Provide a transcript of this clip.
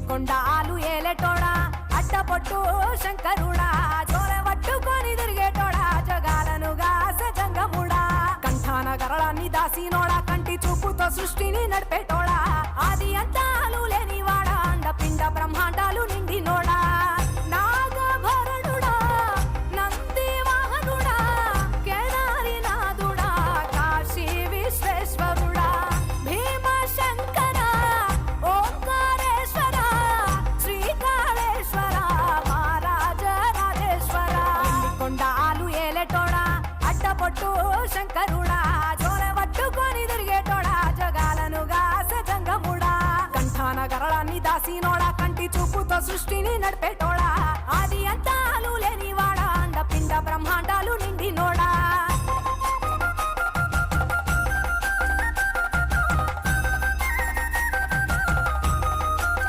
కొండాలు ఏలేటోడా అడ్డపొట్టు శంకరుడా జోల పట్టుకొని తిరిగేటోడా జగాలను గాస జంగముడా కంఠాన గరళాన్ని దాసినోడా కంటి చూపుతో సృష్టిని నడిపేటోడా ఆది అంతాలు లేనివాడా అండపిండ బ్రహ్మాండాలు నిండినోడా నాగభరణుడా నంది వాహనుడా కేదారినాథుడా కాశీ విశ్వేశ్వరుడా భీమ శంకర ఓంకారేశ్వర శ్రీకాళేశ్వర మహారాజ రాజేశ్వర కొండాలు ఏలేటోడా అడ్డపొట్టు శంకరుడా జోల పట్టుకొని తిరిగేటోడా జగాలను గాస జంగముడా కంఠాన గరళాన్ని దాసినోడా కంటి చూపుతో సృష్టిని నడిపేటోడా ఆది అంతాలు లేనివాడా అండపిండ బ్రహ్మాండాలు నిండి